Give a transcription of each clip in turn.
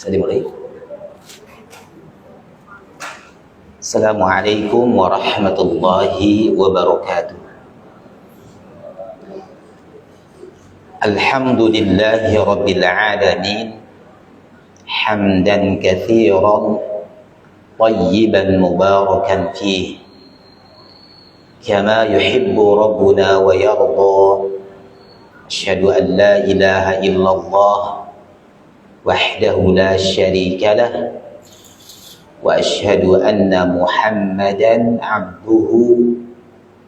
Saya dimulai. Assalamualaikum warahmatullahi wabarakatuh. Alhamdulillahi rabbil alamin, hamdan katsiran tayyiban mubarakan fihi, kama yuhibbu rabbuna wa yarda. Asyhadu an la ilaha illallah wahdahu la syarika lah, wa asyhadu anna Muhammadan abduhu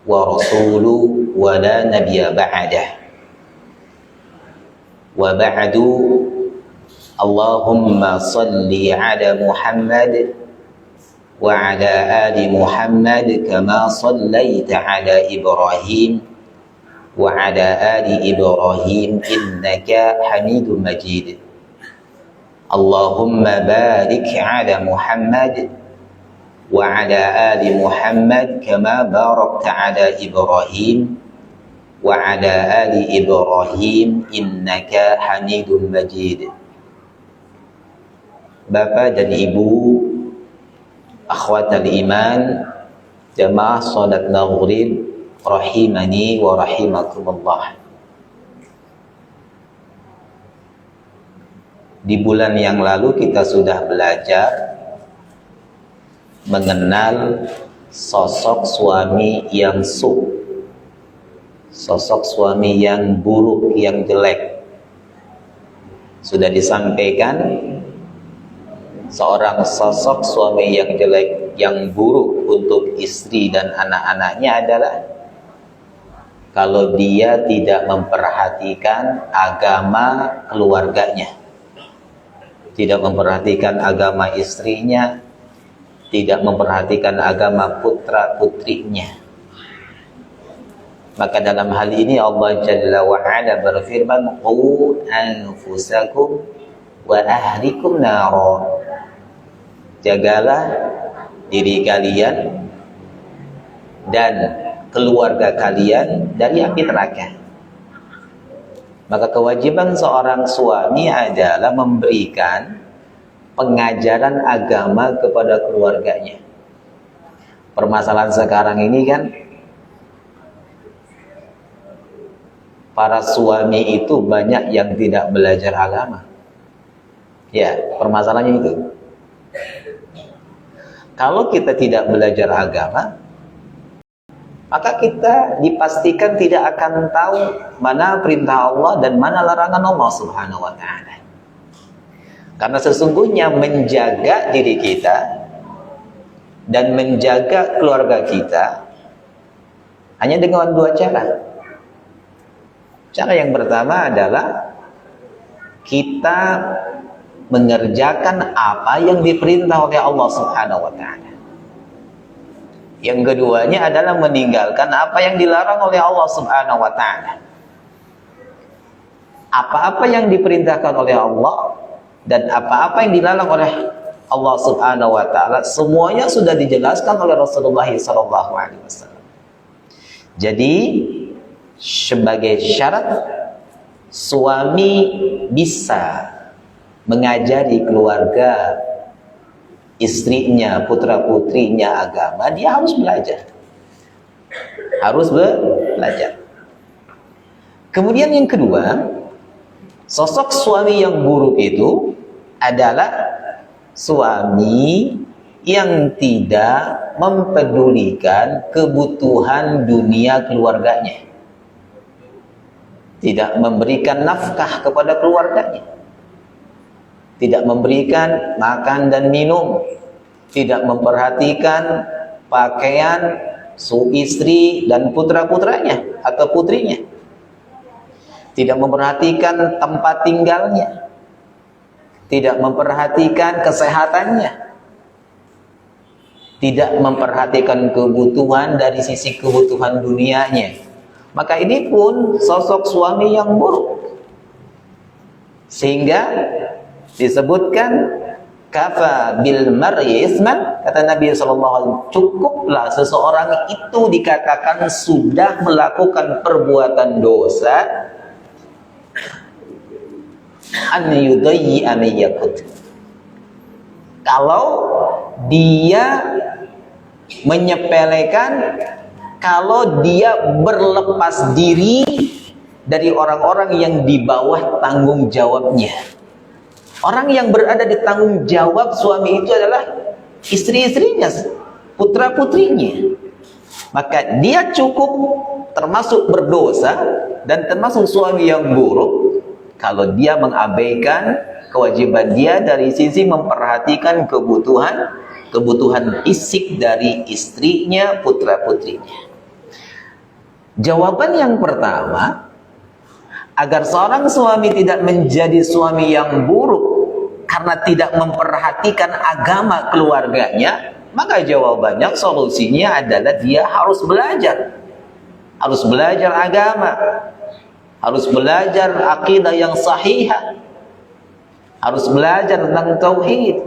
wa rasuluhu wa la nabiyya ba'dah. Wa ba'du, Allahumma salli ala Muhammad wa ala ali Muhammad kama sallaita ala Ibrahim wa ala ali Ibrahim innaka Hamidum Majid. Allahumma barik ala Muhammad wa ala ali Muhammad kama barakta ala Ibrahim wa ala ali Ibrahim innaka Hamidum Majid. Bapak dan Ibu, akhwatal iman, jamaah salat maghrib rahimani wa rahimakumullah. Di bulan yang lalu kita sudah belajar mengenal sosok suami yang sosok suami yang buruk, yang jelek. Sudah disampaikan, seorang sosok suami yang jelek, yang buruk untuk istri dan anak-anaknya adalah kalau dia tidak memperhatikan agama keluarganya, tidak memperhatikan agama istrinya, tidak memperhatikan agama putra-putrinya. Maka dalam hal ini Allah Jalla wa Ala berfirman, qu anfusakum wa ahlikum nara. Jagalah diri kalian dan keluarga kalian dari api neraka. Maka kewajiban seorang suami adalah memberikan pengajaran agama kepada keluarganya. Permasalahan sekarang ini kan, para suami itu banyak yang tidak belajar agama. Ya, permasalahannya itu. Kalau kita tidak belajar agama, maka kita dipastikan tidak akan tahu mana perintah Allah dan mana larangan Allah Subhanahu wa ta'ala. Karena sesungguhnya menjaga diri kita dan menjaga keluarga kita hanya dengan dua cara. Cara yang pertama adalah kita mengerjakan apa yang diperintah oleh Allah Subhanahu wa ta'ala. Yang keduanya adalah meninggalkan apa yang dilarang oleh Allah Subhanahu wa ta'ala. Apa-apa yang diperintahkan oleh Allah dan apa-apa yang dilarang oleh Allah Subhanahu wa ta'ala, semuanya sudah dijelaskan oleh Rasulullah SAW. Jadi sebagai syarat suami bisa mengajari keluarga istrinya, putra-putrinya agama, dia harus belajar. Harus belajar. Kemudian yang kedua, sosok suami yang buruk itu adalah suami yang tidak mempedulikan kebutuhan dunia keluarganya. Tidak memberikan nafkah kepada keluarganya. Tidak memberikan makan dan minum. Tidak memperhatikan pakaian istri dan putra-putranya atau putrinya. Tidak memperhatikan tempat tinggalnya. Tidak memperhatikan kesehatannya. Tidak memperhatikan kebutuhan dari sisi kebutuhan dunianya. Maka ini pun sosok suami yang buruk. Sehingga disebutkan kafa bil mar'i isman, kata Nabi SAW, cukuplah seseorang itu dikatakan sudah melakukan perbuatan dosa an yudayyi amiyakut, kalau dia menyepelekan, kalau dia berlepas diri dari orang-orang yang di bawah tanggung jawabnya. Orang yang berada di tanggung jawab suami itu adalah istri-istrinya, putra-putrinya. Maka dia cukup termasuk berdosa dan termasuk suami yang buruk kalau dia mengabaikan kewajiban dia dari sisi memperhatikan kebutuhan fisik dari istrinya, putra-putrinya. Jawaban yang pertama, agar seorang suami tidak menjadi suami yang buruk karena tidak memperhatikan agama keluarganya, maka jawabannya, solusinya adalah dia harus belajar. Harus belajar agama. Harus belajar akidah yang sahihah. Harus belajar tentang tauhid.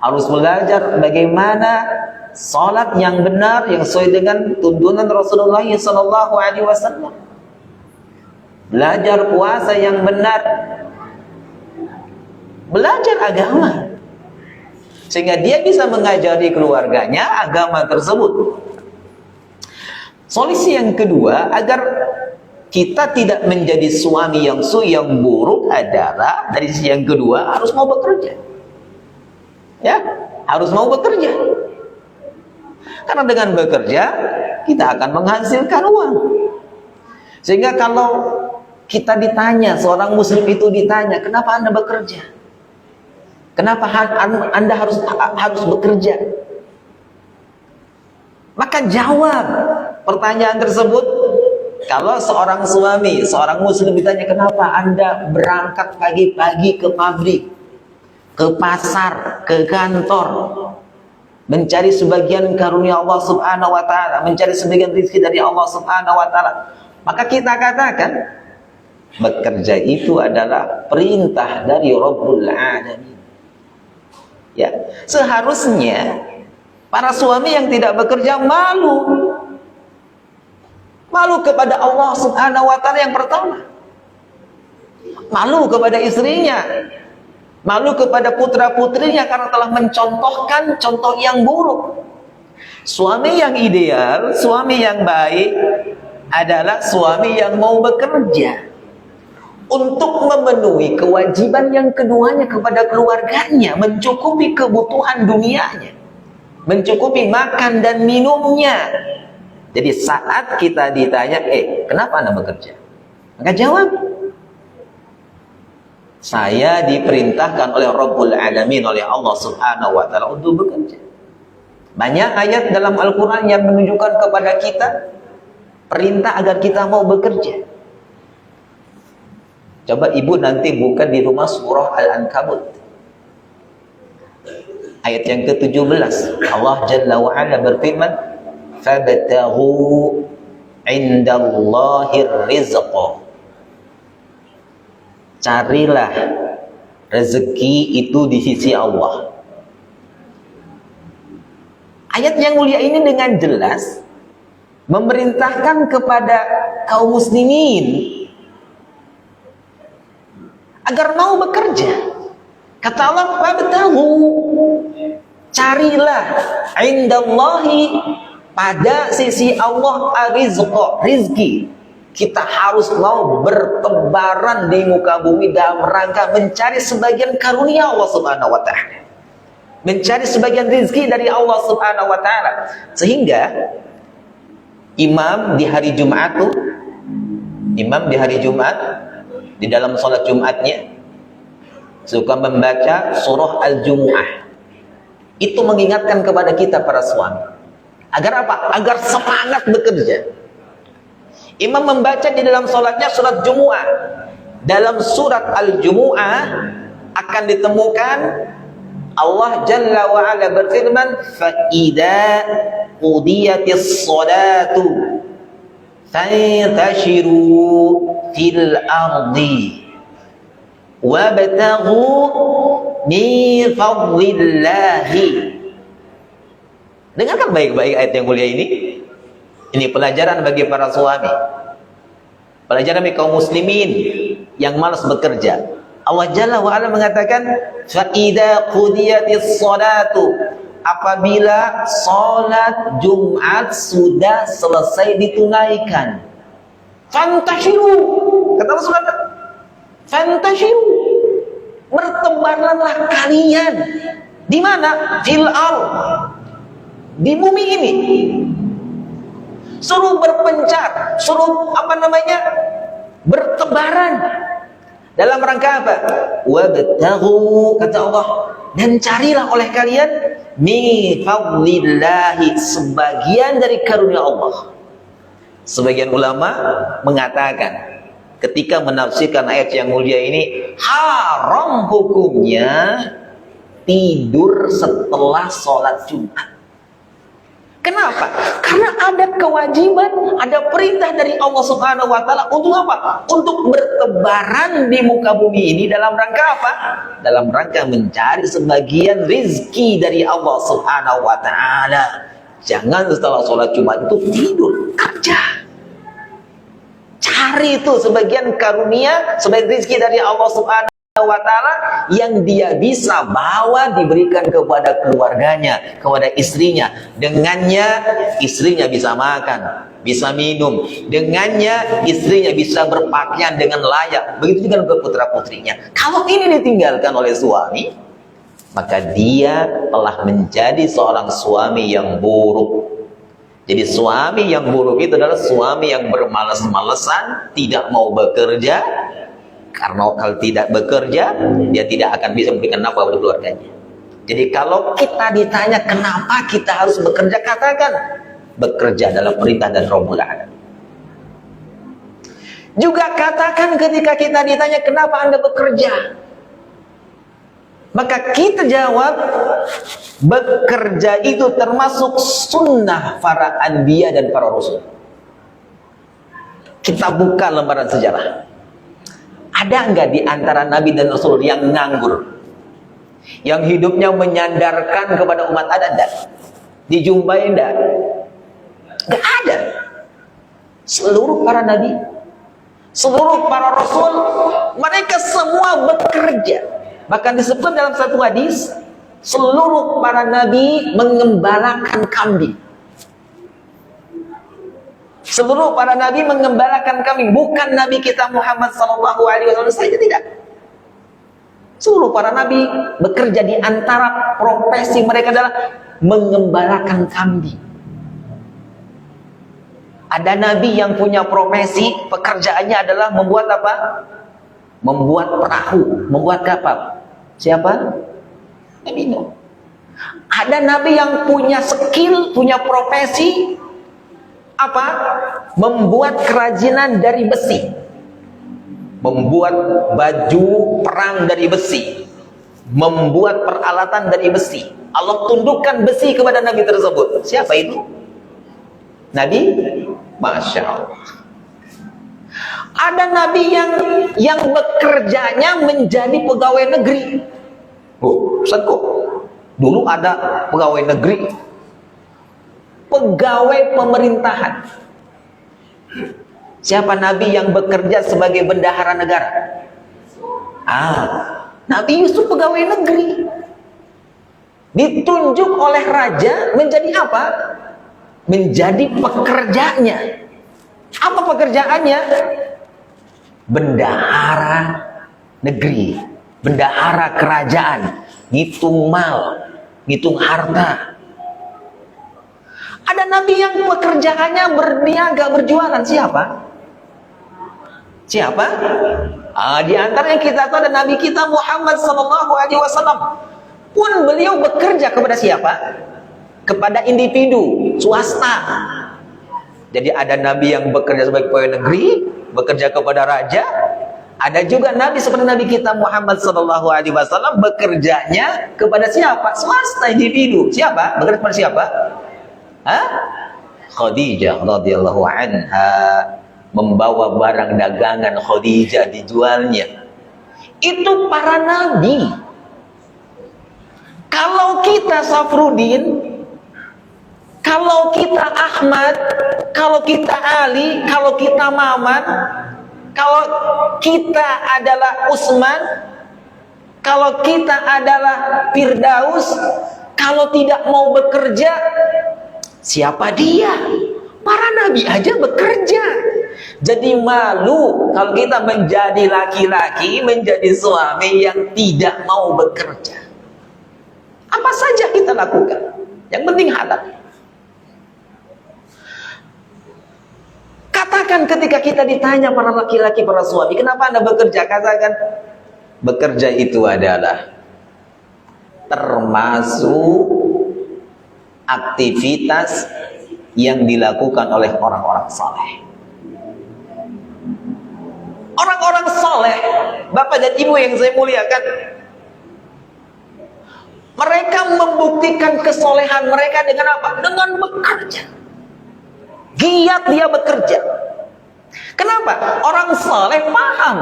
Harus belajar bagaimana salat yang benar yang sesuai dengan tuntunan Rasulullah SAW. Belajar puasa yang benar. Belajar agama. Sehingga dia bisa mengajari keluarganya agama tersebut. Solusi yang kedua, agar kita tidak menjadi suami yang buruk adalah, dari sisi yang kedua, harus mau bekerja. Ya, harus mau bekerja. Karena dengan bekerja, kita akan menghasilkan uang. Sehingga kalau kita ditanya, seorang muslim itu ditanya, kenapa Anda bekerja? Kenapa Anda harus bekerja? Maka jawab pertanyaan tersebut. Kalau seorang suami, seorang muslim ditanya, kenapa Anda berangkat pagi-pagi ke pabrik, ke pasar, ke kantor, mencari sebagian karunia Allah Subhanahu wa taala, mencari sebagian rezeki dari Allah Subhanahu wa taala. Maka kita katakan, bekerja itu adalah perintah dari Rabbul Alamin. Ya, seharusnya para suami yang tidak bekerja malu kepada Allah Subhanahu wa taala yang pertama. Malu kepada istrinya, malu kepada putra-putrinya karena telah mencontohkan contoh yang buruk. Suami yang ideal, suami yang baik adalah suami yang mau bekerja untuk memenuhi kewajiban yang keduanya kepada keluarganya, mencukupi kebutuhan dunianya, mencukupi makan dan minumnya. Jadi saat kita ditanya, kenapa Anda bekerja? Maka jawab, saya diperintahkan oleh Rabbul Alamin, oleh Allah Subhanahu wa taala untuk bekerja. Banyak ayat dalam Al-Quran yang menunjukkan kepada kita perintah agar kita mau bekerja. Coba ibu nanti buka di rumah surah Al-Ankabut. Ayat yang ke-17. Allah Jalla wa'ala berfirman, فَابْتَغُوا عِنْدَ اللَّهِ الرِّزْقَ. Carilah rezeki itu di sisi Allah. Ayat yang mulia ini dengan jelas memerintahkan kepada kaum muslimin agar mau bekerja. Kata Allah, "Fabtaghu", carilah, indallahi, pada sisi Allah, arizqa, rizki. Kita harus mau bertebaran di muka bumi dalam rangka mencari sebagian karunia Allah Subhanahu wa taala. Mencari sebagian rizki dari Allah Subhanahu wa taala. Sehingga imam di hari Jumat tuh, imam di hari Jumat di dalam sholat Jumatnya suka membaca surah Al-Jumu'ah. Itu mengingatkan kepada kita para suami. Agar apa? Agar semangat bekerja. Imam membaca di dalam sholatnya surat Jumu'ah. Dalam surat Al-Jumu'ah akan ditemukan Allah Jalla wa'ala berfirman, "Fa'idha qudiyatis sholatu fantashiru fil ardi wabtaghu min fadlillahi." Dengarkan baik-baik ayat yang mulia ini. Ini pelajaran bagi para suami, pelajaran bagi kaum muslimin yang malas bekerja. Allah Jalla wa'ala mengatakan, "Fa'idha qudiyatis sholatu", apabila sholat Jumat sudah selesai ditunaikan, fantashiru, kata Rasulullah, fantashiru, bertebaranlah kalian. Di mana? Fil ardh, di bumi ini. Suruh berpencar, suruh bertebaran. Dalam rangka apa? Wabtaghu, kata Allah, dan carilah oleh kalian min fadlillahi, sebagian dari karunia Allah. Sebagian ulama mengatakan ketika menafsirkan ayat yang mulia ini, haram hukumnya tidur setelah sholat Jumat. Kenapa? Karena ada kewajiban, ada perintah dari Allah Subhanahu wa taala untuk apa? Untuk bertebaran di muka bumi ini dalam rangka apa? Dalam rangka mencari sebagian rizki dari Allah Subhanahu wa taala. Jangan setelah sholat Jumat itu tidur, kerja. Cari itu sebagian karunia, sebagian rizki dari Allah Subhanahu wa ta'ala yang dia bisa bawa, diberikan kepada keluarganya, kepada istrinya. Dengannya istrinya bisa makan, bisa minum. Dengannya istrinya bisa berpakaian dengan layak. Begitu juga untuk putra-putrinya. Kalau ini ditinggalkan oleh suami, maka dia telah menjadi seorang suami yang buruk. Jadi suami yang buruk itu adalah suami yang bermalas-malesan, tidak mau bekerja. Karena kalau tidak bekerja, dia tidak akan bisa memberikan nafkah pada keluarganya. Jadi kalau kita ditanya kenapa kita harus bekerja, katakan bekerja adalah perintah dari Rabbul Alamin. Juga katakan ketika kita ditanya kenapa Anda bekerja, maka kita jawab bekerja itu termasuk sunnah para anbiya dan para rasul. Kita buka lembaran sejarah. Ada enggak di antara Nabi dan Rasul yang nganggur? Yang hidupnya menyandarkan kepada umat, ada enggak? Dijumpai enggak? Enggak ada. Seluruh para Nabi, seluruh para Rasul, mereka semua bekerja. Bahkan disebut dalam satu hadis, seluruh para Nabi mengembalakan kambing. Seluruh para nabi mengembalakan kambing, bukan Nabi kita Muhammad SAW saja, tidak. Seluruh para nabi bekerja, di antara profesi mereka adalah mengembalakan kambing. Ada nabi yang punya profesi, pekerjaannya adalah membuat apa? Membuat perahu, membuat kapal. Siapa? Nabi Nuh. Ada nabi yang punya skill, punya profesi apa? Membuat kerajinan dari besi, membuat baju perang dari besi, membuat peralatan dari besi. Allah tundukkan besi kepada nabi tersebut. Siapa itu? Nabi, Masya Allah. Ada nabi yang bekerjanya menjadi pegawai negeri. Oh, Ustaz, kok dulu ada pegawai negeri, pegawai pemerintahan. Siapa nabi yang bekerja sebagai bendahara negara? Nabi Yusuf pegawai negeri, ditunjuk oleh raja menjadi apa? Menjadi pekerjanya. Apa pekerjaannya? Bendahara negeri, bendahara kerajaan, ngitung mal, ngitung harta. Ada nabi yang pekerjaannya berniaga, berjualan. Siapa? Siapa? Di antaranya kita tahu ada nabi kita Muhammad sallallahu alaihi wasallam. Pun beliau bekerja kepada siapa? Kepada individu, swasta. Jadi ada nabi yang bekerja sebagai pegawai negeri, bekerja kepada raja. Ada juga nabi seperti nabi kita Muhammad sallallahu alaihi wasallam bekerjanya kepada siapa? Swasta, individu. Siapa? Bekerja kepada siapa? Khadijah radhiyallahu anha, membawa barang dagangan Khadijah dijualnya. Itu para nabi. Kalau kita Safruddin, kalau kita Ahmad, kalau kita Ali, kalau kita Maman, kalau kita adalah Utsman, kalau kita adalah Firdaus, kalau tidak mau bekerja, siapa dia? Para nabi aja bekerja. Jadi malu kalau kita menjadi laki-laki, menjadi suami yang tidak mau bekerja. Apa saja kita lakukan, yang penting halal. Katakan ketika kita ditanya para laki-laki, para suami, kenapa Anda bekerja? Katakan, bekerja itu adalah termasuk aktivitas yang dilakukan oleh orang-orang saleh. Orang-orang saleh, Bapak dan Ibu yang saya muliakan, mereka membuktikan kesolehan mereka dengan apa? Dengan bekerja. Giat dia bekerja. Kenapa? Orang saleh paham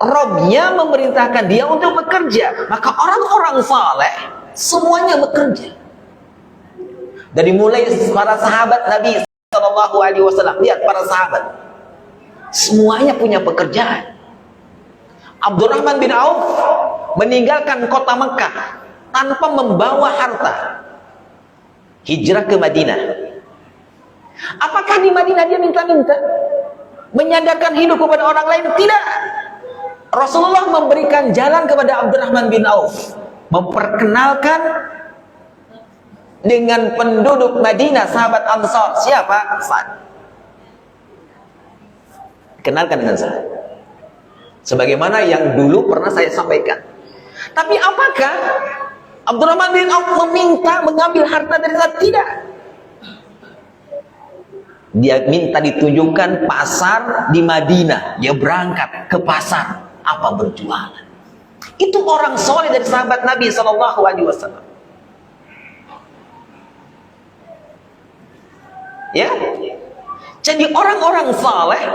Robnya memerintahkan dia untuk bekerja. Maka orang-orang saleh semuanya bekerja. Dari mulai para sahabat Nabi Sallallahu Alaihi Wasallam, lihat para sahabat, semuanya punya pekerjaan. Abdurrahman bin Auf meninggalkan kota Mekah tanpa membawa harta, hijrah ke Madinah. Apakah di Madinah dia minta-minta, menyandarkan hidup kepada orang lain? Tidak. Rasulullah memberikan jalan kepada Abdurrahman bin Auf, memperkenalkan dengan penduduk Madinah, sahabat Ansar. Siapa? Sa'ad. Kenalkan dengan saya, sebagaimana yang dulu pernah saya sampaikan. Tapi apakah Abdurrahman bin Auf meminta mengambil harta dari Sa'ad? Tidak. Dia minta ditunjukkan pasar di Madinah. Dia berangkat ke pasar, apa berjualan. Itu orang soleh dari sahabat Nabi Sallallahu Alaihi Wasallam. Ya, jadi orang-orang saleh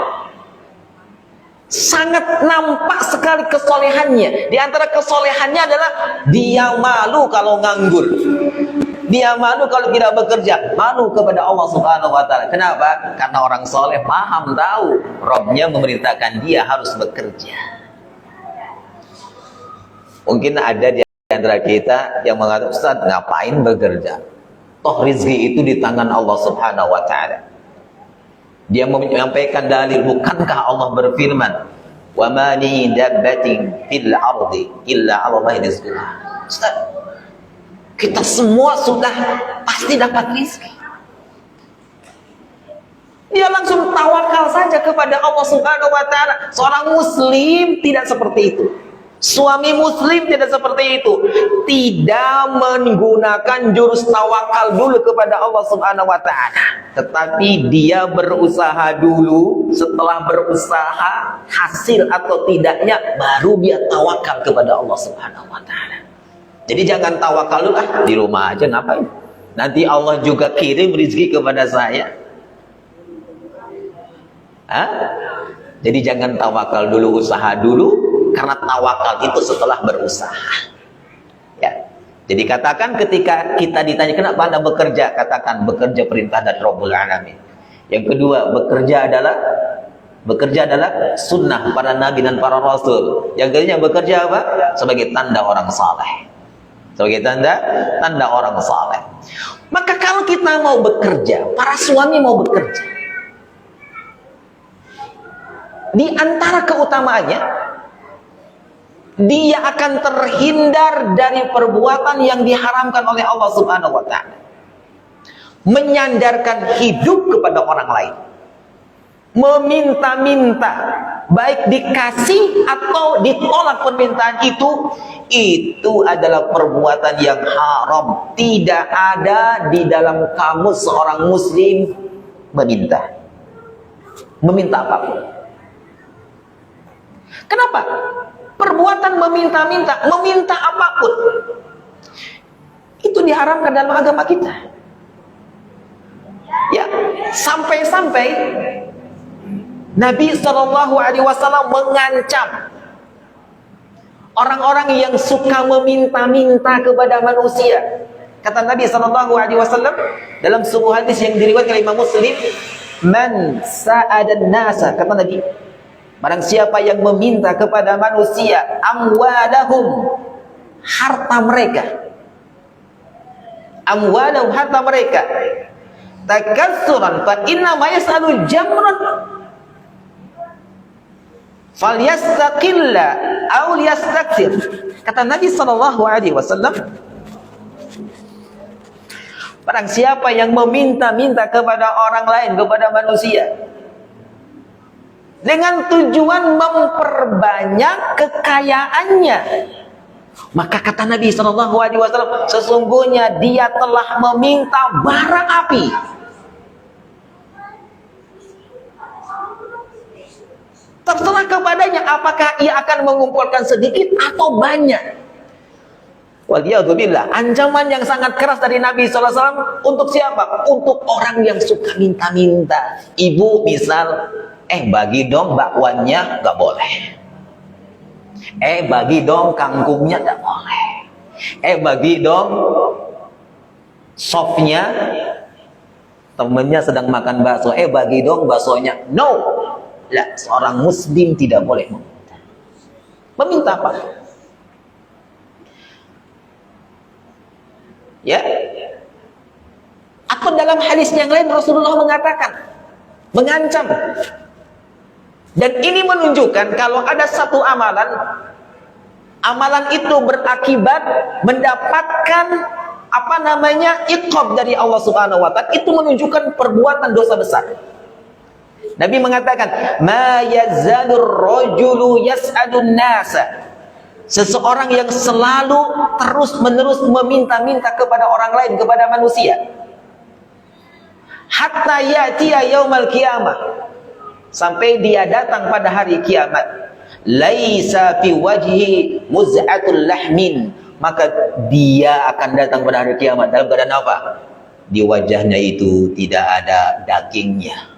sangat nampak sekali kesolehannya. Di antara kesolehannya adalah dia malu kalau nganggur. Dia malu kalau tidak bekerja, malu kepada Allah Subhanahu wa taala. Kenapa? Karena orang soleh paham, tahu Rabbnya memerintahkan dia harus bekerja. Mungkin ada di antara kita yang mengatakan, Ustaz, ngapain bekerja? Toh rizki itu di tangan Allah Subhanahu wa taala. Dia menyampaikan dalil, bukankah Allah berfirman, "Wa ma li dabbatin fil ardi illa 'ala Allahi rizquha." Ustaz, kita semua sudah pasti dapat rizki. Dia langsung tawakal saja kepada Allah Subhanahu wa taala. Seorang muslim tidak seperti itu. Suami muslim tidak seperti itu. Tidak menggunakan jurus tawakal dulu kepada Allah Subhanahu wa taala, tetapi dia berusaha dulu. Setelah berusaha, hasil atau tidaknya, baru dia tawakal kepada Allah Subhanahu wa taala. Jadi jangan tawakal dulu, di rumah aja ngapain? Nanti Allah juga kirim rezeki kepada saya. Jadi jangan tawakal dulu, usaha dulu. Karena tawakal itu setelah berusaha. Ya. Jadi katakan ketika kita ditanya, kenapa Anda bekerja? Katakan, bekerja perintah dari Rabbul Alamin. Yang kedua, bekerja adalah Bekerja adalah sunnah para nabi dan para rasul. Yang ketiga bekerja apa? Sebagai tanda orang saleh. Sebagai tanda orang saleh. Maka kalau kita mau bekerja, para suami mau bekerja, di antara keutamaannya, dia akan terhindar dari perbuatan yang diharamkan oleh Allah Subhanahu wa taala. Menyandarkan hidup kepada orang lain. Meminta-minta, baik dikasih atau ditolak permintaan itu adalah perbuatan yang haram. Tidak ada di dalam kamus seorang muslim meminta apapun. Kenapa? Perbuatan meminta apapun itu diharamkan dalam agama kita. Ya, sampai-sampai Nabi SAW mengancam orang-orang yang suka meminta-minta kepada manusia. Kata Nabi SAW dalam sebuah hadis yang diriwayatkan oleh Imam Muslim, "Man sa'adan nasa," kata Nabi, barang siapa yang meminta kepada manusia amwalahum, harta mereka, takassuran fa inna ma yas'alu jamran falyastaqilla aw liyastakthir. Kata Nabi SAW, barang siapa yang meminta-minta kepada orang lain, kepada manusia, dengan tujuan memperbanyak kekayaannya, maka kata Nabi SAW, sesungguhnya dia telah meminta bara api. Terserah kepadanya apakah ia akan mengumpulkan sedikit atau banyak. Waliyadzubillah, ancaman yang sangat keras dari Nabi SAW untuk siapa? Untuk orang yang suka minta-minta. Ibu misal, bagi dong bakwannya, gak boleh. Bagi dong kangkungnya, gak boleh. Bagi dong sopnya, temennya sedang makan bakso, bagi dong baksonya. No. Lah, seorang muslim tidak boleh meminta. Meminta apa? Ya. Atau dalam hadis yang lain Rasulullah mengatakan, mengancam. Dan ini menunjukkan kalau ada satu amalan itu berakibat mendapatkan iqab dari Allah Subhanahu wa taala, itu menunjukkan perbuatan dosa besar. Nabi mengatakan, "Ma yazalur rajulu yas'alun nasa." Seseorang yang selalu terus-menerus meminta-minta kepada orang lain, kepada manusia. Hatta ya'tiya yaumal qiyamah. Sampai dia datang pada hari kiamat. Laisa fi wajhi muz'atul lahmin. Maka dia akan datang pada hari kiamat dalam keadaan apa? Di wajahnya itu tidak ada dagingnya.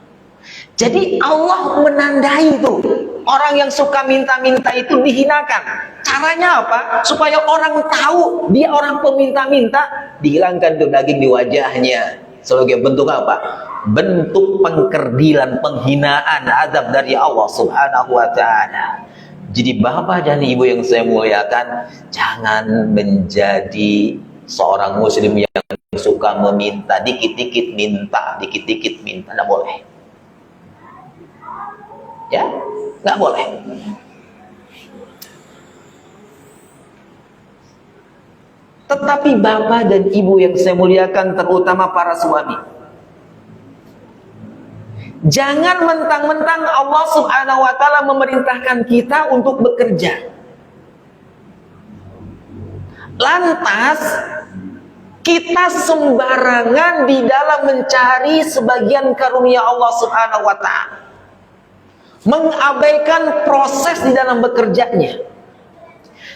Jadi Allah menandai itu. Orang yang suka minta-minta itu dihinakan. Caranya apa? Supaya orang tahu dia orang peminta-minta, dihilangkan tuh daging di wajahnya. Sebagai bentuk apa? Bentuk pengkerdilan, penghinaan, azab dari Allah Subhanahu wa taala. Jadi bapak dan ibu yang saya muliakan, jangan menjadi seorang muslim yang suka meminta, dikit-dikit minta, tidak boleh. Ya, nggak boleh. Tetapi bapak dan ibu yang saya muliakan, terutama para suami, jangan mentang-mentang Allah Subhanahu wa taala memerintahkan kita untuk bekerja, lantas kita sembarangan di dalam mencari sebagian karunia Allah Subhanahu wa taala, mengabaikan proses di dalam bekerjanya.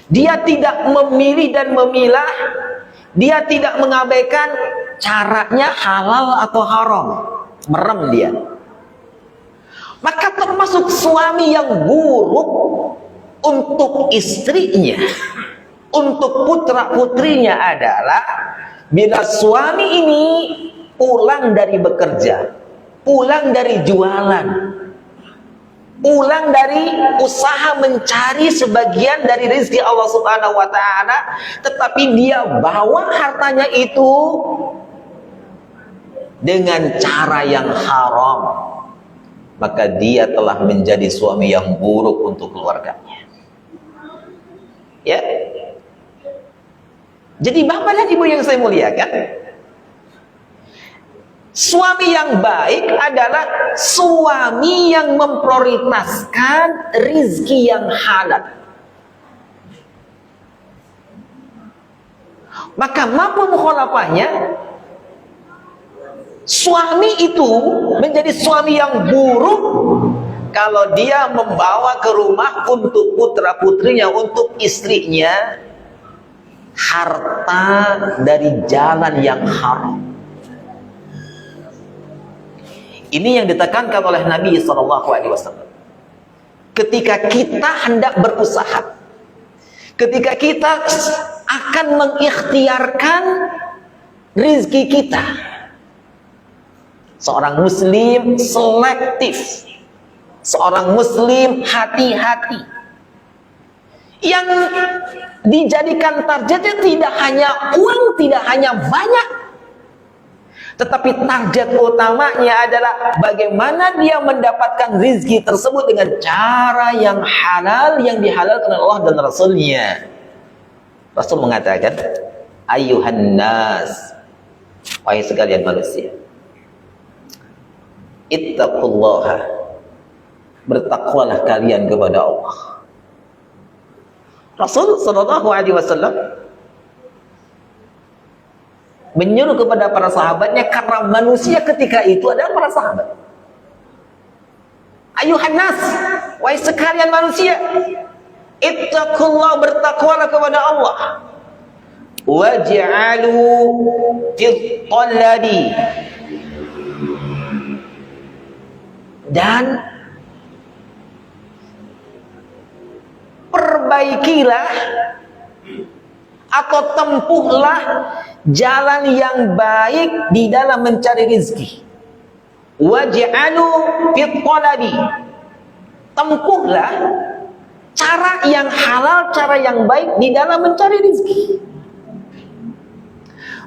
Dia tidak memilih dan memilah, dia tidak mengabaikan caranya halal atau haram, merem dia. Maka termasuk suami yang buruk untuk istrinya, untuk putra-putrinya adalah bila suami ini pulang dari bekerja, pulang dari jualan, ulang dari usaha mencari sebagian dari rezeki Allah Subhanahu wa taala, tetapi dia bawa hartanya itu dengan cara yang haram, maka dia telah menjadi suami yang buruk untuk keluarganya. Ya. Jadi Bapak dan Ibu yang saya muliakan, suami yang baik adalah suami yang memprioritaskan rizki yang halal. Maka mampu mukhalafahnya, suami itu menjadi suami yang buruk kalau dia membawa ke rumah untuk putra-putrinya, untuk istrinya, harta dari jalan yang haram. Ini yang ditekankan oleh Nabi SAW. Ketika kita hendak berusaha, ketika kita akan mengikhtiarkan rizki kita, seorang muslim selektif, seorang muslim hati-hati. Yang dijadikan targetnya tidak hanya uang, tidak hanya banyak, tetapi target utamanya adalah bagaimana dia mendapatkan rizki tersebut dengan cara yang halal, yang dihalalkan oleh Allah dan Rasulnya. Rasul mengatakan, ayuhan nas, wahai sekalian manusia, ittaqullaha, bertakwalah kalian kepada Allah. Rasul sallallahu alaihi wasallam menyuruh kepada para sahabatnya, karena manusia ketika itu adalah para sahabat. Ayuhan nas, wahai sekalian manusia, ittaqullah, bertakwalah kepada Allah. Waj'alu fi qalbi, dan perbaikilah atau tempuhlah jalan yang baik di dalam mencari rezeki. Waj'alu fit talabi, tempuhlah cara yang halal, cara yang baik di dalam mencari rezeki.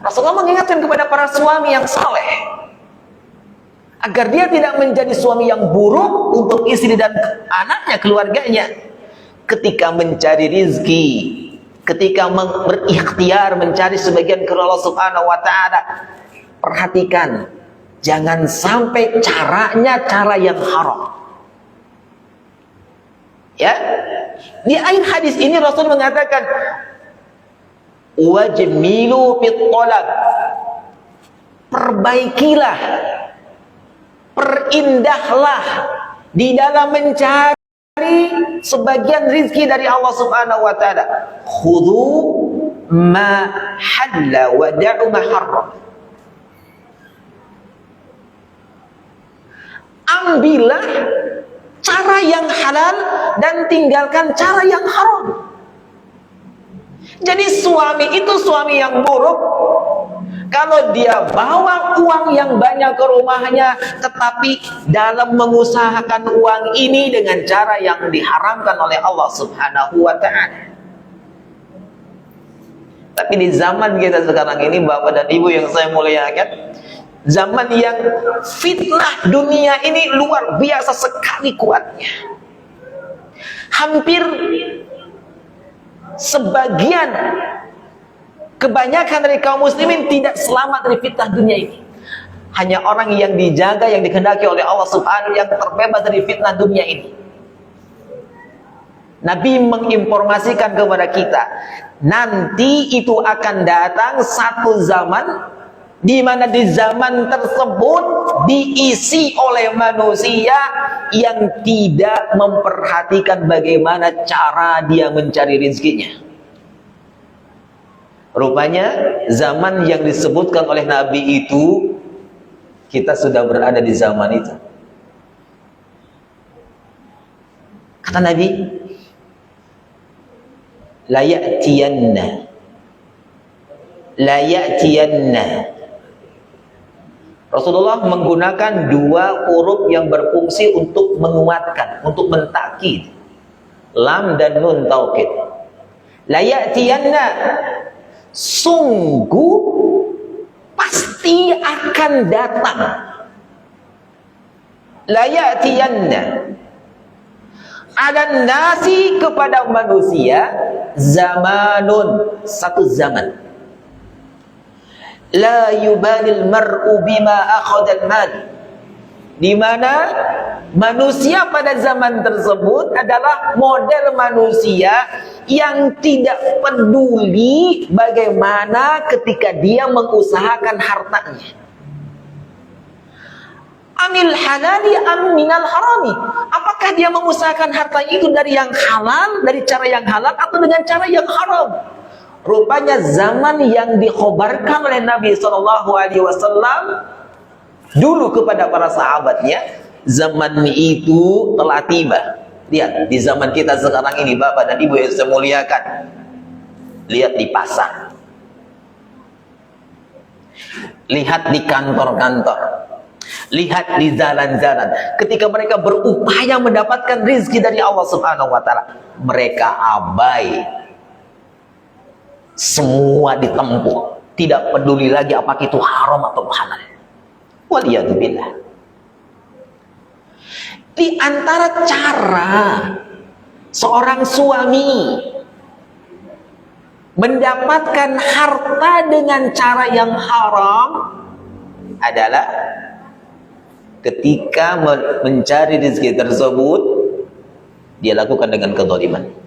Rasulullah mengingatkan kepada para suami yang saleh agar dia tidak menjadi suami yang buruk untuk istri dan anaknya, keluarganya. Ketika mencari rizki, ketika berikhtiar mencari sebagian ke Allah Subhanahu wa taala, perhatikan jangan sampai caranya cara yang haram. Ya. Di akhir hadis ini Rasul mengatakan, wajmilu fit talab, perbaikilah, perindahlah di dalam mencari sebagian rizki dari Allah Subhanahu wa taala. Khudhu ma halla wa da'u ma harram. Ambillah cara yang halal dan tinggalkan cara yang haram. Jadi suami itu suami yang buruk kalau dia bawa uang yang banyak ke rumahnya, tetapi dalam mengusahakan uang ini dengan cara yang diharamkan oleh Allah Subhanahu wa ta'ala. Tapi di zaman kita sekarang ini, Bapak dan Ibu yang saya muliakan, zaman yang fitnah dunia ini luar biasa sekali kuatnya. Hampir sebagian, kebanyakan dari kaum muslimin tidak selamat dari fitnah dunia ini. Hanya orang yang dijaga, yang dikehendaki oleh Allah Subhanahu yang terbebas dari fitnah dunia ini. Nabi menginformasikan kepada kita, nanti itu akan datang satu zaman di mana di zaman tersebut diisi oleh manusia yang tidak memperhatikan bagaimana cara dia mencari rezekinya. Rupanya zaman yang disebutkan oleh Nabi itu, kita sudah berada di zaman itu. Kata Nabi, la ya'tiyanna. Rasulullah menggunakan dua huruf yang berfungsi untuk menguatkan, untuk mentakkid. Lam dan nun taukid. La ya'tiyanna, sungguh pasti akan datang. La ya'tiyanna, ada nasi kepada manusia zamanun, satu zaman. La yubalil mar'u bima akhadal mal, di mana manusia pada zaman tersebut adalah model manusia yang tidak peduli bagaimana ketika dia mengusahakan hartanya. Amil halali am minal harami, apakah dia mengusahakan harta itu dari yang halal, dari cara yang halal, atau dengan cara yang haram? Rupanya zaman yang dikhabarkan oleh Nabi SAW dulu kepada para sahabatnya, zaman itu telah tiba. Lihat, di zaman kita sekarang ini, Bapak dan Ibu yang saya muliakan, lihat di pasar, lihat di kantor-kantor, lihat di jalan-jalan, ketika mereka berupaya mendapatkan rezeki dari Allah Subhanahu wa Ta'ala, mereka abai. Semua ditempuh, tidak peduli lagi apakah itu haram atau halal. Waliyadzubillah. Di antara cara seorang suami mendapatkan harta dengan cara yang haram adalah ketika mencari rezeki tersebut, dia lakukan dengan kezaliman.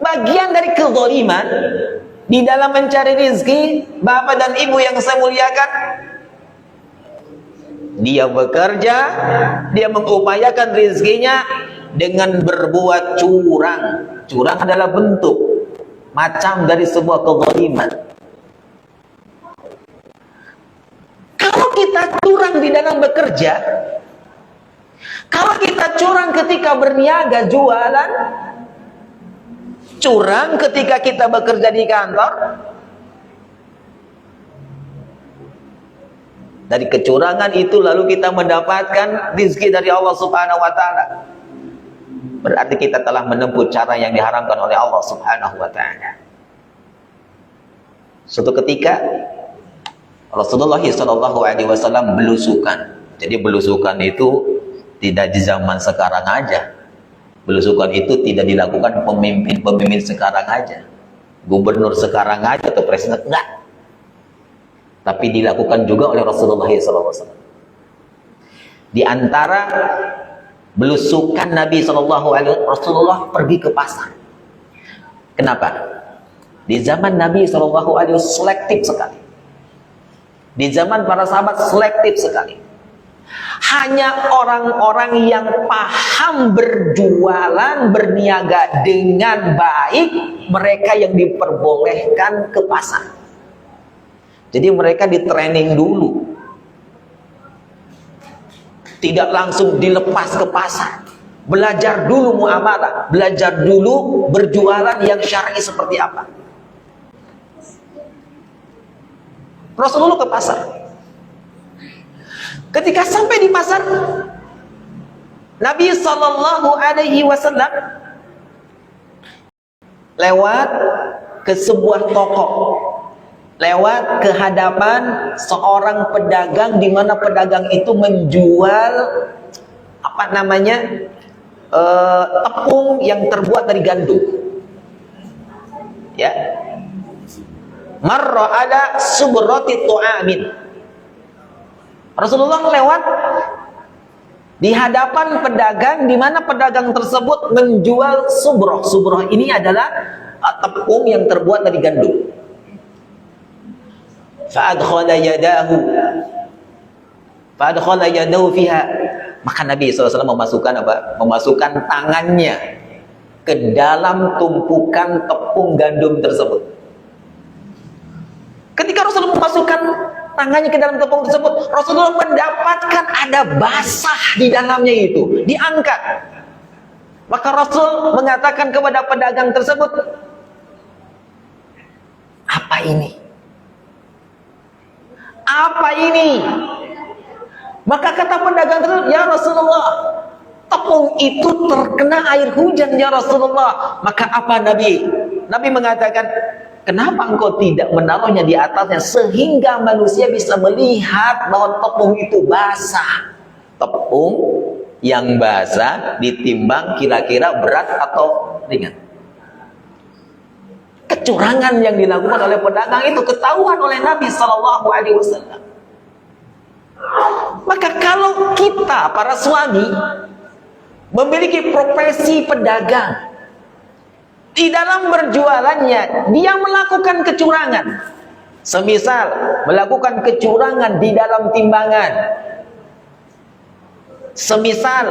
Bagian dari kezaliman di dalam mencari rezeki, Bapak dan Ibu yang saya muliakan, dia bekerja, dia mengupayakan rezekinya dengan berbuat curang. Curang adalah bentuk macam dari sebuah kezaliman. Kalau kita curang di dalam bekerja, kalau kita curang ketika berniaga jualan, curang ketika kita bekerja di kantor, dari kecurangan itu lalu kita mendapatkan rezeki dari Allah Subhanahu wa Ta'ala, berarti kita telah menempuh cara yang diharamkan oleh Allah Subhanahu wa Ta'ala. Suatu ketika Rasulullah SAW belusukan. Jadi belusukan itu tidak di zaman sekarang aja. Belusukan itu tidak dilakukan pemimpin-pemimpin sekarang aja, gubernur sekarang aja atau presiden, enggak. Tapi dilakukan juga oleh Rasulullah SAW. Di antara belusukan Nabi SAW, Rasulullah pergi ke pasar. Kenapa? Di zaman Nabi SAW selektif sekali. Di zaman para sahabat selektif sekali. Hanya orang-orang yang paham berjualan, berniaga dengan baik, mereka yang diperbolehkan ke pasar. Jadi mereka di training dulu, tidak langsung dilepas ke pasar. Belajar dulu muamalah, belajar dulu berjualan yang syar'i seperti apa. Rasulullah ke pasar. Ketika sampai di pasar, Nabi SAW lewat ke sebuah toko, lewat ke hadapan seorang pedagang, di mana pedagang itu menjual tepung yang terbuat dari gandum. Ya, marra ala subrati tu'amin. Rasulullah lewat di hadapan pedagang, di mana pedagang tersebut menjual subroh. Subroh ini adalah tepung yang terbuat dari gandum. Fa'adkhala yadahu fiha. Maka Nabi SAW memasukkan tangannya ke dalam tumpukan tepung gandum tersebut. Ketika Rasulullah memasukkan tangannya ke dalam tepung tersebut, Rasulullah mendapatkan ada basah di dalamnya itu, diangkat. Maka Rasul mengatakan kepada pedagang tersebut, apa Apa ini? Apa ini? Maka kata pedagang tersebut, ya Rasulullah, tepung itu terkena air hujan ya Rasulullah. Maka apa Nabi? Nabi mengatakan, kenapa engkau tidak menaruhnya di atasnya sehingga manusia bisa melihat bahwa tepung itu basah? Tepung yang basah ditimbang kira-kira berat atau ringan. Kecurangan yang dilakukan oleh pedagang itu ketahuan oleh Nabi Shallallahu Alaihi Wasallam. Maka kalau kita para suami memiliki profesi pedagang, di dalam berjualannya dia melakukan kecurangan, semisal melakukan kecurangan di dalam timbangan, semisal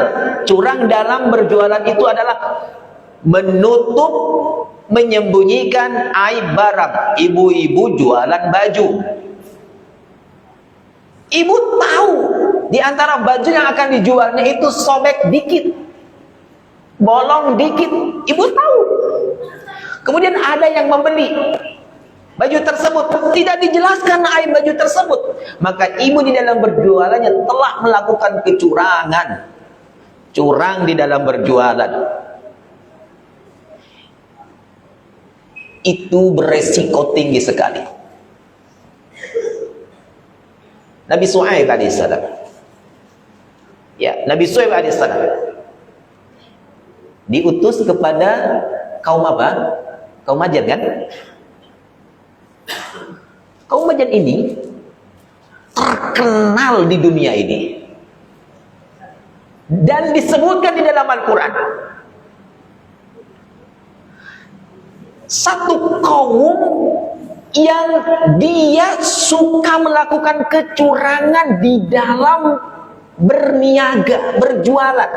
curang dalam berjualan itu adalah menutup, menyembunyikan aib barang. Ibu-ibu jualan baju, ibu tahu di antara baju yang akan dijualnya itu sobek dikit, bolong dikit, ibu tahu. Kemudian ada yang membeli baju tersebut, tidak dijelaskan aib baju tersebut, maka ibu di dalam berjualannya telah melakukan kecurangan, curang di dalam berjualan. Itu beresiko tinggi sekali. Nabi Shu'aib alaihissalam, ya, Nabi Shu'aib alaihissalam diutus kepada kaum apa? Kaum Madyan, kan? Kaum Madyan ini terkenal di dunia ini dan disebutkan di dalam Al-Quran. Satu kaum yang dia suka melakukan kecurangan di dalam berniaga, berjualan.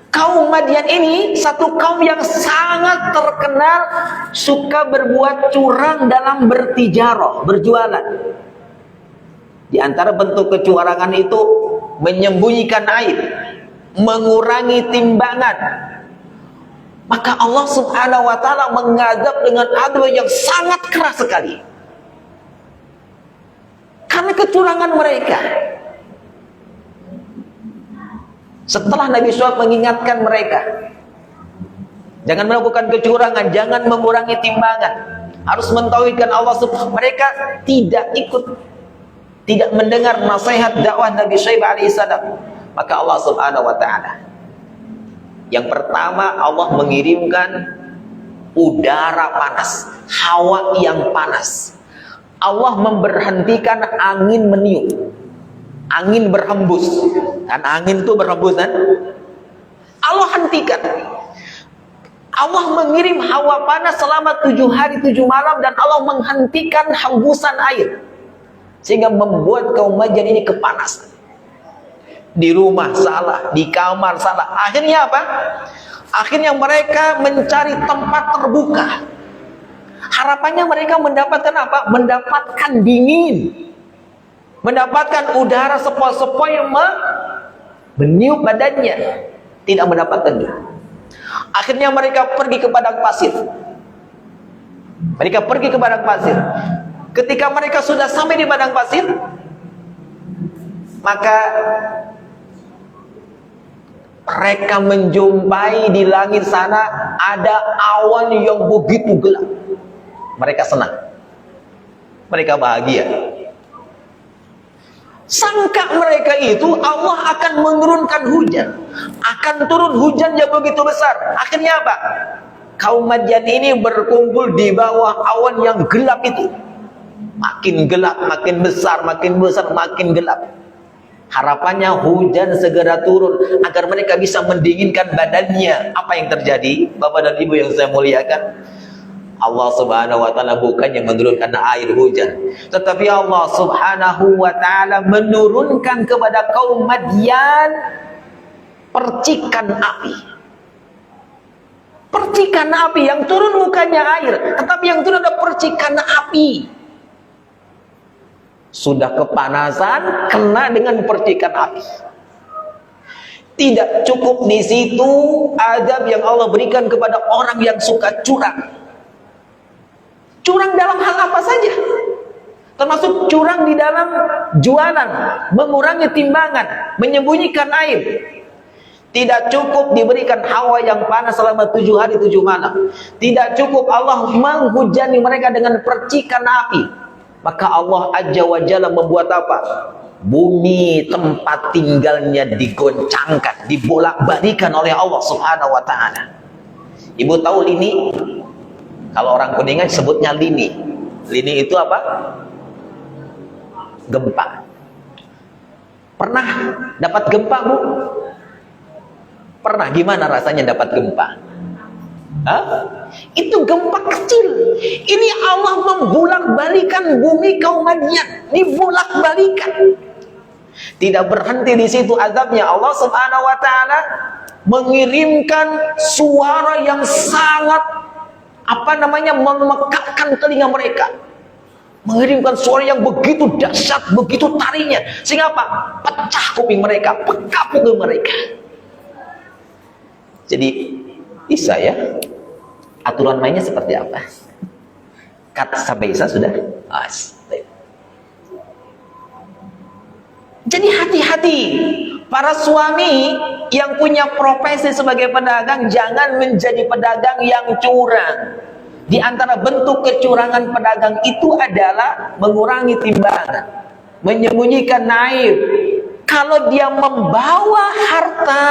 Kaum Madyan ini satu kaum yang sangat terkenal suka berbuat curang dalam bertijarah, berjualan. Di antara bentuk kecurangan itu menyembunyikan aib, mengurangi timbangan. Maka Allah Subhanahu wa ta'ala mengadab dengan adab yang sangat keras sekali karena kecurangan mereka. Setelah Nabi SAW mengingatkan mereka, jangan melakukan kecurangan, jangan mengurangi timbangan, harus mentauhidkan Allah Subhanahu, mereka tidak ikut, tidak mendengar nasihat dakwah Nabi Shu'aib alaihissalam. Maka Allah Subhanahu wa ta'ala, yang pertama, Allah mengirimkan udara panas, hawa yang panas. Allah memberhentikan angin meniup, angin berhembus. Kan angin itu berhembus, kan? Allah hentikan. Allah mengirim hawa panas selama 7 hari 7 malam dan Allah menghentikan hembusan air, sehingga membuat kaum Madyan ini kepanasan. Di rumah salah, di kamar salah. Akhirnya apa? Akhirnya mereka mencari tempat terbuka. Harapannya mereka mendapatkan apa? Mendapatkan dingin, mendapatkan udara sepoi-sepoi yang meniup badannya. Tidak mendapatkannya. Akhirnya mereka pergi ke padang pasir. Mereka pergi ke padang pasir. Ketika mereka sudah sampai di padang pasir, maka mereka menjumpai di langit sana ada awan yang begitu gelap. Mereka senang, mereka bahagia. Sangka mereka itu Allah akan menurunkan hujan, akan turun hujan yang begitu besar. Akhirnya apa? Kaum Madyan ini berkumpul di bawah awan yang gelap itu. Makin gelap, makin besar, makin besar, makin gelap. Harapannya hujan segera turun agar mereka bisa mendinginkan badannya. Apa yang terjadi, Bapak dan Ibu yang saya muliakan? Allah Subhanahu wa ta'ala bukan yang menurunkan air hujan, tetapi Allah Subhanahu wa ta'ala menurunkan kepada kaum Madyan percikan api. Percikan api yang turun bukannya air, tetapi yang turun ada percikan api. Sudah kepanasan, kena dengan percikan api. Tidak cukup di situ adab yang Allah berikan kepada orang yang suka curang. Curang dalam hal apa saja, termasuk curang di dalam jualan, mengurangi timbangan, menyembunyikan aib. Tidak cukup diberikan hawa yang panas selama 7 hari 7 malam. Tidak cukup Allah menghujani mereka dengan percikan api. Maka Allah Azza wa Jalla membuat apa? Bumi tempat tinggalnya digoncangkan, dibolak-balikan oleh Allah Subhanahu wa taala. Ibu tahu lini? Kalau orang Kuningan sebutnya lini. Lini itu apa? Gempa. Pernah dapat gempa, Bu? Pernah. Gimana rasanya dapat gempa? Hah? Itu gempa kecil. Ini Allah membolak-balikan bumi kaum Madian. Dibolak-balikan. Tidak berhenti di situ azabnya. Allah Subhanahu wa taala mengirimkan suara yang sangat memekakkan telinga mereka. Mengirimkan suara yang begitu dahsyat, begitu tarinya, sehingga apa? Pecah kuping mereka, pekak kuping mereka. Jadi bisa ya, aturan mainnya seperti apa? Kata sampai bisa sudah. Jadi hati-hati para suami yang punya profesi sebagai pedagang, jangan menjadi pedagang yang curang. Di antara bentuk kecurangan pedagang itu adalah mengurangi timbangan, menyembunyikan aib. Kalau dia membawa harta,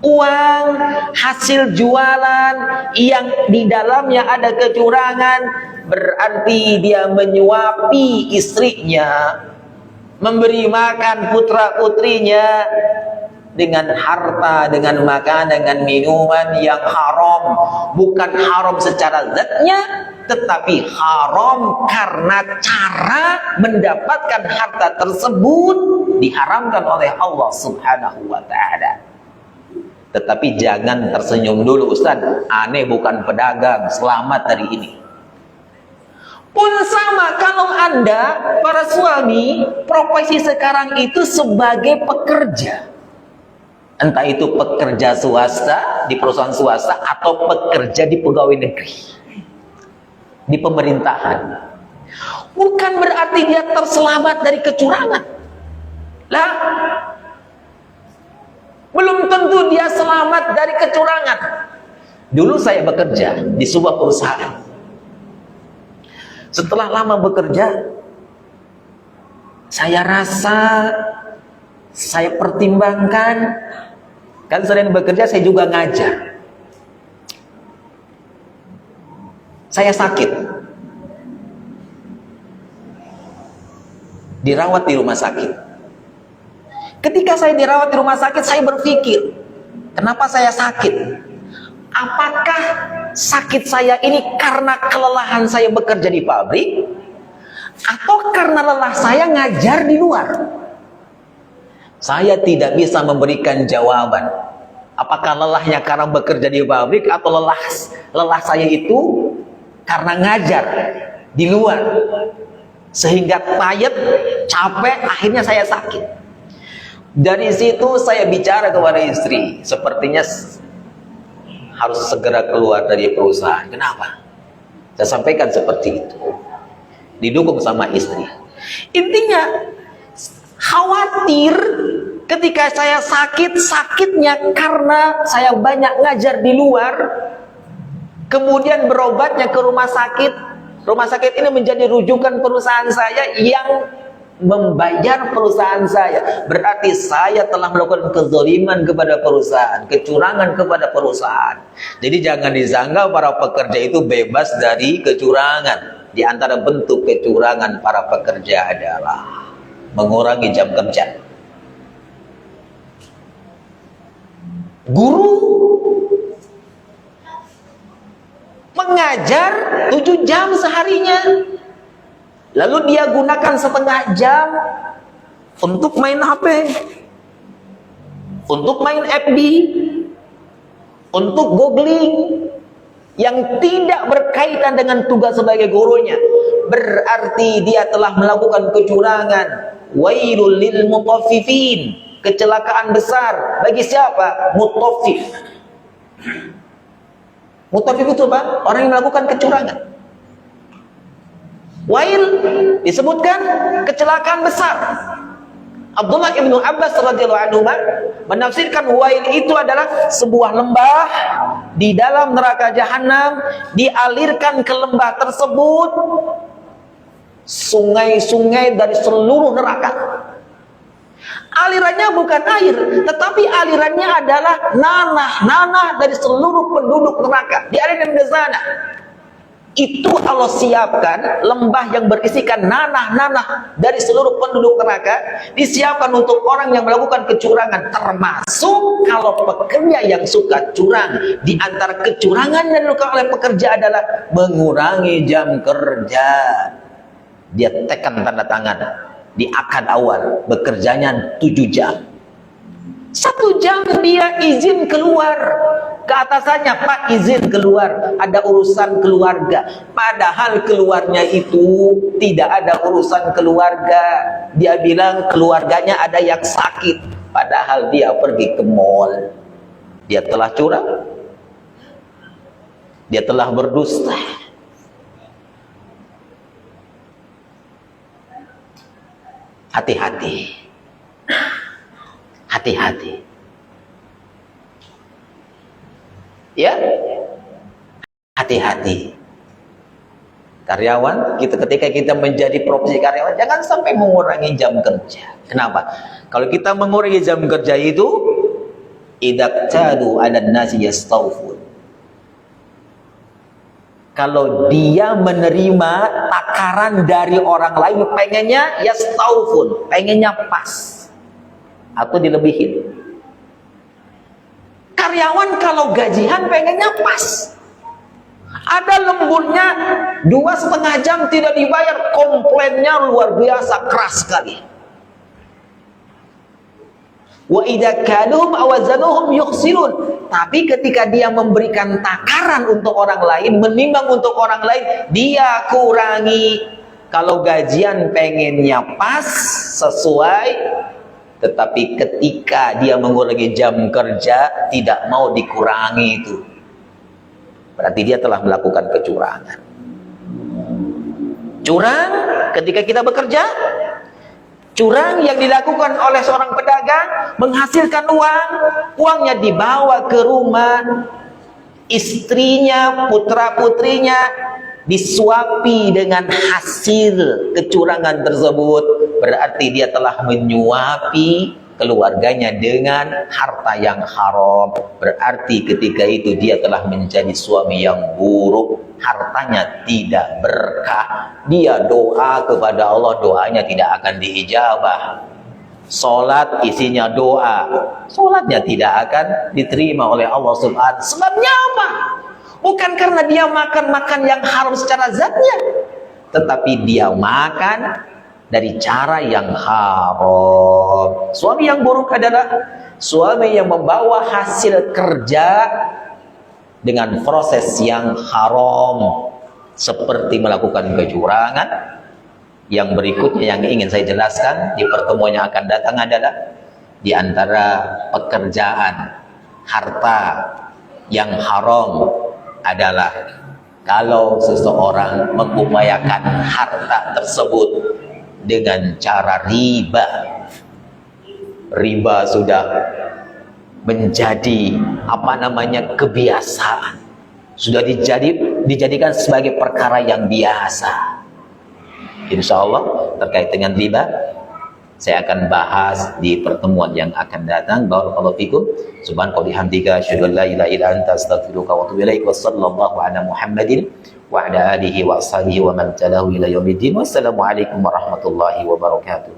uang, hasil jualan yang di dalamnya ada kecurangan, berarti dia menyuapi istrinya, memberi makan putra-putrinya dengan harta, dengan makanan, dengan minuman yang haram. Bukan haram secara zatnya, tetapi haram karena cara mendapatkan harta tersebut diharamkan oleh Allah Subhanahu wa taala. Tetapi jangan tersenyum dulu, Ustaz, aneh bukan pedagang, selamat dari ini. Pun sama kalau Anda, para suami, profesi sekarang itu sebagai pekerja. Entah itu pekerja swasta, di perusahaan swasta, atau pekerja di pegawai negeri, di pemerintahan. Bukan berarti dia terselamat dari kecurangan. Lah, belum tentu dia selamat dari kecurangan. Dulu saya bekerja di sebuah perusahaan. Setelah lama bekerja, saya rasa, saya pertimbangkan, kan selain bekerja saya juga ngajar. Saya sakit, dirawat di rumah sakit. Ketika saya dirawat di rumah sakit, saya berpikir, kenapa saya sakit? Apakah sakit saya ini karena kelelahan saya bekerja di pabrik, atau karena lelah saya ngajar di luar? Saya tidak bisa memberikan jawaban. Apakah lelahnya karena bekerja di pabrik, atau lelah saya itu karena ngajar di luar, sehingga tired, capek, akhirnya saya sakit. Dari situ saya bicara kepada istri, sepertinya harus segera keluar dari perusahaan. Kenapa? Saya sampaikan seperti itu, didukung sama istri. Intinya khawatir ketika saya sakit, sakitnya karena saya banyak ngajar di luar, kemudian berobatnya ke rumah sakit. Rumah sakit ini menjadi rujukan perusahaan saya yang membayar perusahaan saya. Berarti saya telah melakukan kezaliman kepada perusahaan, kecurangan kepada perusahaan. Jadi jangan disangka para pekerja itu bebas dari kecurangan. Di antara bentuk kecurangan para pekerja adalah mengurangi jam kerja. Guru mengajar 7 jam seharinya, lalu dia gunakan setengah jam untuk main HP, untuk main FB, untuk googling yang tidak berkaitan dengan tugas sebagai gurunya. Berarti dia telah melakukan kecurangan. Wailul lil mutaffifin, kecelakaan besar bagi siapa? Mutaffif. Mutaffif itu apa? Orang yang melakukan kecurangan. Wail disebutkan kecelakaan besar. Abdullah ibn Abbas radhiyallahu anhu menafsirkan wail itu adalah sebuah lembah di dalam neraka jahanam, dialirkan ke lembah tersebut sungai-sungai dari seluruh neraka. Alirannya bukan air, tetapi alirannya adalah nanah dari seluruh penduduk neraka. Dialirkan ke sana. Itu Allah siapkan lembah yang berisikan nanah dari seluruh penduduk neraka, disiapkan untuk orang yang melakukan kecurangan, termasuk kalau pekerja yang suka curang. Di antara kecurangan yang dilakukan oleh pekerja adalah mengurangi jam kerja. Dia tekan tanda tangan di akad awal, bekerjanya 7 jam. 1 jam dia izin keluar. Ke atasannya, Pak izin keluar, ada urusan keluarga. Padahal keluarnya itu tidak ada urusan keluarga. Dia bilang keluarganya ada yang sakit. Padahal dia pergi ke mall. Dia telah curang. Dia telah berdusta. Hati-hati. Hati-hati. Ya, hati-hati. Karyawan, ketika kita menjadi profesi karyawan, jangan sampai mengurangi jam kerja. Kenapa? Kalau kita mengurangi jam kerja itu, idaqtadu 'alan nasi yastawfun. Kalau dia menerima takaran dari orang lain, pengennya yastawfun, pengennya pas atau dilebihin. Karyawan kalau gajian pengennya pas. Ada lemburnya 2,5 jam tidak dibayar, komplainnya luar biasa, keras sekali. Wa idza kaluhum awazanuhum yukhsirun. Tapi ketika dia memberikan takaran untuk orang lain, menimbang untuk orang lain, dia kurangi. Kalau gajian pengennya pas, sesuai, tetapi ketika dia mengurangi jam kerja, tidak mau dikurangi itu, berarti dia telah melakukan kecurangan. Curang ketika kita bekerja, curang yang dilakukan oleh seorang pedagang, menghasilkan uang, uangnya dibawa ke rumah, istrinya, putra-putrinya disuapi dengan hasil kecurangan tersebut, berarti dia telah menyuapi keluarganya dengan harta yang haram. Berarti ketika itu dia telah menjadi suami yang buruk, hartanya tidak berkah. Dia doa kepada Allah, doanya tidak akan diijabah. Salat isinya doa, salatnya tidak akan diterima oleh Allah Subhanahu. Sebabnya apa? Bukan karena dia makan yang haram secara zatnya, tetapi dia makan dari cara yang haram. Suami yang buruk adalah suami yang membawa hasil kerja dengan proses yang haram, seperti melakukan kecurangan. Yang berikutnya yang ingin saya jelaskan di pertemuan yang akan datang adalah di antara pekerjaan harta yang haram adalah kalau seseorang mengupayakan harta tersebut dengan cara riba. Riba sudah menjadi kebiasaan, sudah dijadikan sebagai perkara yang biasa. Insya Allah terkait dengan riba saya akan bahas di pertemuan yang akan datang. Barakallahu fikum. Subhanaka wa bihamdika asyhadu an la ilaha illa anta astaghfiruka wa atubu ilaik. Wassallallahu ala Muhammadin wa ala alihi wa ashabihi wa man tabi'ahu ila yaumiddin. Wassalamualaikum warahmatullahi wabarakatuh.